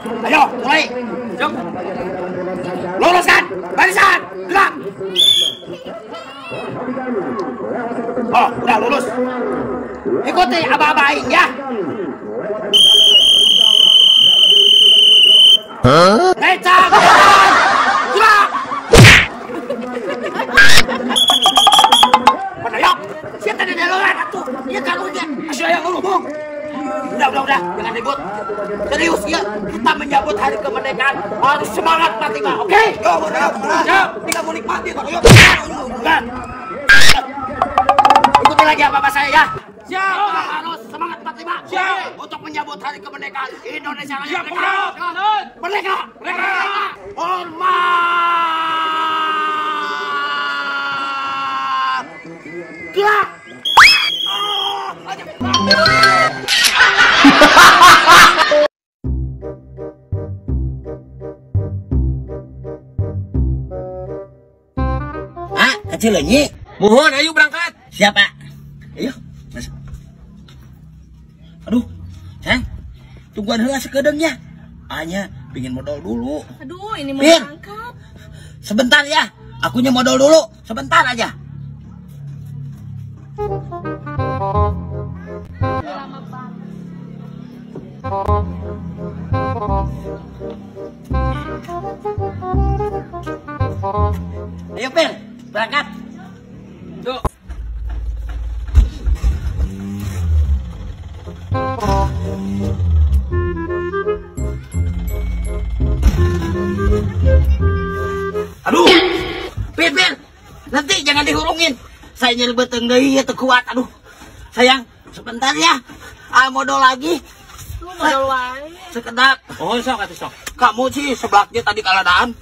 Ayo, mulai. Luruskan, barisan, gerak. Oh, udah lurus. Ikuti aba-aba aing ya. Lecak, gerak. Penayok, siapa di dalam atuh? Iya karunya, asal yang ngomong. Udah, jangan ribut. Serius ya, kita menyambut hari kemerdekaan harus semangat Fatimah, oke? Yuk, tinggal mau nikmati kok. Yuk, ikuti lagi apa saya ya. Siap, harus semangat Fatimah. Siap, untuk menyambut hari kemerdekaan Indonesia Raya merdeka. Hormat. Gerak. Kecil lagi. Mohon, ayo berangkat. Siapa? Ayo. Mas. Aduh, sayang. Tungguan heula sakedeungnya. Anya pingin modal dulu. Aduh, ini mau Pin, berangkat. sebentar ya. Akunya modal dulu. Sebentar aja. Lama banget. Ayo, Pin. Berangkat. Yuk. Aduh. Pin. Nanti jangan dihurungin. Saya nyari beteng deui atuh kuat. Aduh. Sayang, sebentar ya. Modal lagi. Lu modal wae. Sekedap. Oh, sok atuh sok. Kamu sih sebelaknya tadi kaladaan.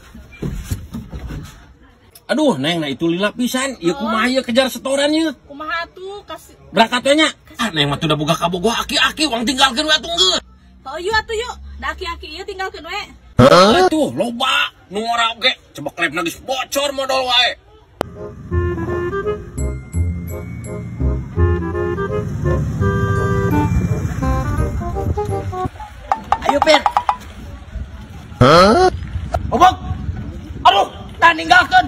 Aduh, Neng, nah itu lila pisan. Ieu kumaha ieu kejar setorannya. Kumaha tuh kasih. Berangkat we nya. Neng mah teu da boga kabogoh aki-aki, wang tinggalkeun we tunggu. Oh, yuk atuh yuk. Da aki-aki ieu tinggalkeun we. Tuh, loba. Nu ngora oge, coba klepna geus bocor modal wae. Ayo, Pin. Obok. Aduh, tak ninggalkeun.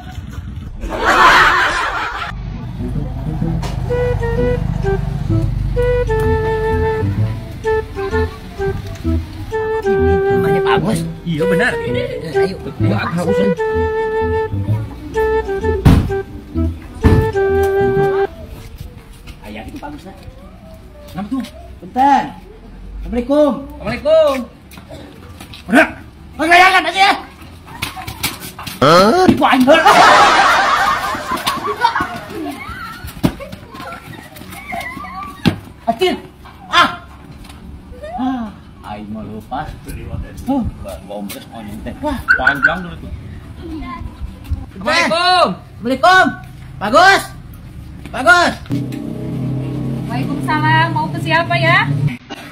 Rumahnya Pak Agus. Iya benar. Ayo, gua hausan. Ayah itu Pak Agus. Kenapa tuh? Bentar. Assalamualaikum. Assalamualaikum. Udah. Pengayangan aja ya. Ibu anjir. Acil. Aing mau lupa. Gombres onyeng teh. Wah, Panjang dulu tuh. Assalamualaikum. Assalamualaikum. Bagus. Waalaikumsalam. Mau ke siapa ya?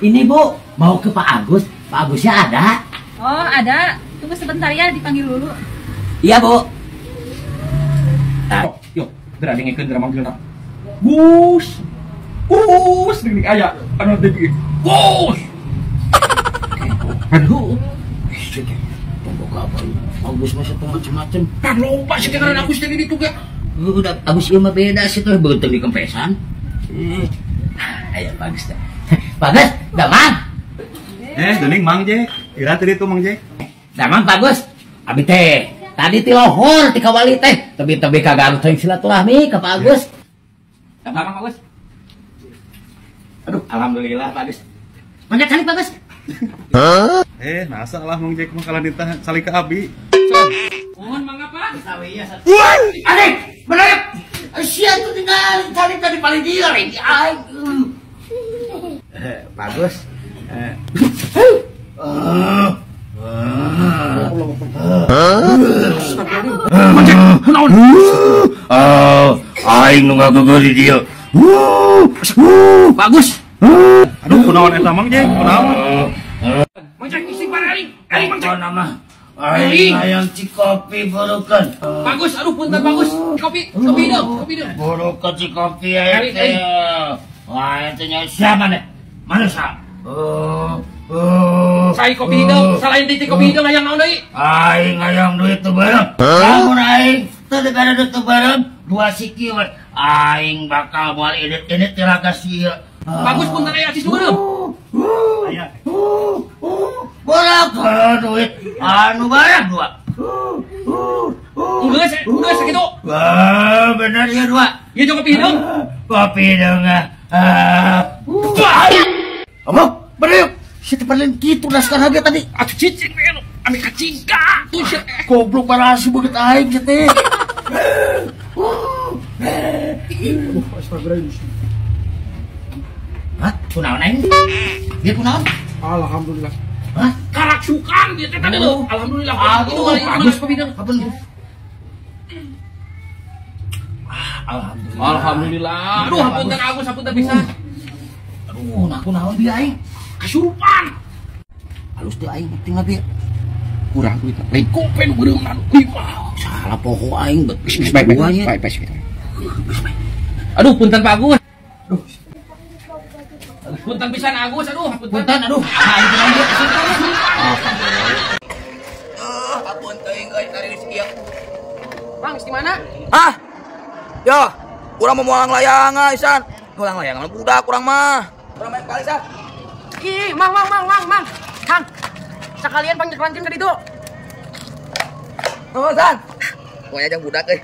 Ini Bu, mau ke Pak Agus. Pak Agusnya ada. Oh, ada. Tunggu sebentar ya, dipanggil dulu. Iya, Bu. Yuk, gerak dengekeun gerak manggilna. Gus. Deui aya anu deui. Gus. Aduh. Pokoknya apa? Agus masih macam-macam. Kan loba sih karena aku tadi ditu ge. Udah Agus ieu mah beda sih tuh beunteung di kempesan. Ayo bagus dah. Bagus, damang. Dening Mang Je. Ira tadi tuh Mang Je. Damang bagus. Abi teh tadi ti lohor ti kawali teh. Tebi-tebi kagak teuing silaturahmi ka Pak Agus. Damang Agus. Aduh, alhamdulillah Pak Agus. Mangga kali Pak Agus. Nasa lah Mang Je mah kalah ditah salika abi. Mohon mangga Pak. Sawiya satu. Adik, bener. Sia tuh tinggal cari tadi paling dia lagi. Bagus. Aing nu ngageger di dieu. Bagus. Aduh, kunaon eta Mang Je? Kunaon? Macam istighfar Ali. Ali Apa nama? Aing hayang cikopi borokan. Bagus, aduh punten bagus. Kopi dong. Borokan cikopi aya teh. Wah, ente nya siapa nih? Mana sa? Saya kopi hidung, selain titik kopi hidung yang naon deui? Aing hayang duit teu bareng. Lamun aing teu ada duit teu bareng, 2 siki we. Aing bakal moal edit telaga sia. Bagus punten aya sis deureum. Aya. Borak duit anu barang 2. Geus sakitu. Wah, bener ya 2. Ieu jeung kopi hidung. Kopi dong. Apa? Bener. Si tepanin gitu naskah harga tadi. Atuh cicing we anu kacingka. Goblok parasi begitu aing teh. Hah? Kunaon aing? Dia kunaon? Alhamdulillah. Hah? Karak sukan dia teh tadi lho. Alhamdulillah. Itu bagus kopi hidung. Apa nih? Alhamdulillah. Alhamdulillah. Aduh, hapunten Agus, hapunten pisan. Aduh, nah kunaon dia aing? Kasurupan. Halus teh aing tinggal dia. Kurang duit. Lain kopi nu beureum anu. Salah poho aing bet. Baik. Aduh, punten Pak Agus. Punten pisan Agus, aduh, Punten aduh. Aing teh dia. Apun teuing euy ari rezeki. Mang, di mana? Ah. Yo, urang mau moalang layangan isan. Moalang layangan budak urang mah. Urang main kali san. Ih, mang. Kang, sekalian panggil-panggil ke ditu. Oh, san. Pokonya jeung budak euy.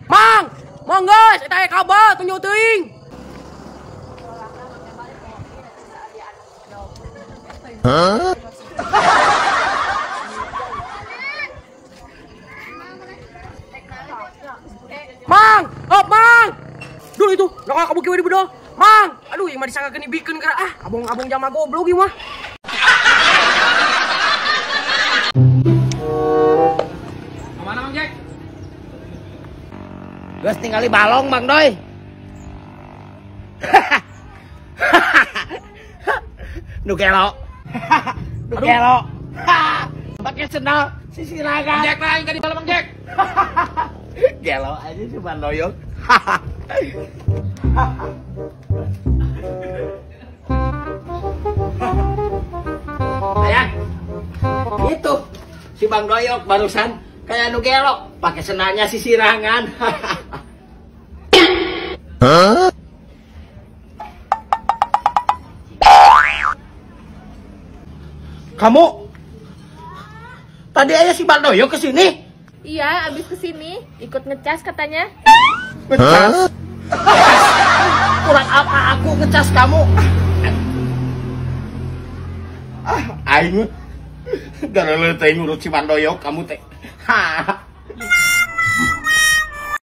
Mang, monggo, eta aya kabel tunjuk teuing. Mang, hop mang. Dulu itu, nak kamu kieu di bedo. Mang, aduh yang mah disanggakeun dibikeun kira abong-abong jama goblok ieu mah. Mana Mang Jack? Geus ningali balong Bang Doy. Nu gelo. Nu gelo. Pakai sendal sisiragan. Jack lah, ka di balong Mang Jack. Gelo aja si Bang Doyok. Ayah, itu si Bang Doyok barusan kayak nu gelo, pakai sendalnya sisirangan. Kamu tadi ayah si Bang Doyok kesini? Iya, abis kesini ikut ngecas katanya. Ngecas? Kurang apa aku ngecas kamu? Aing gara-gara teh ngurut si Bang Doyok kamu teh.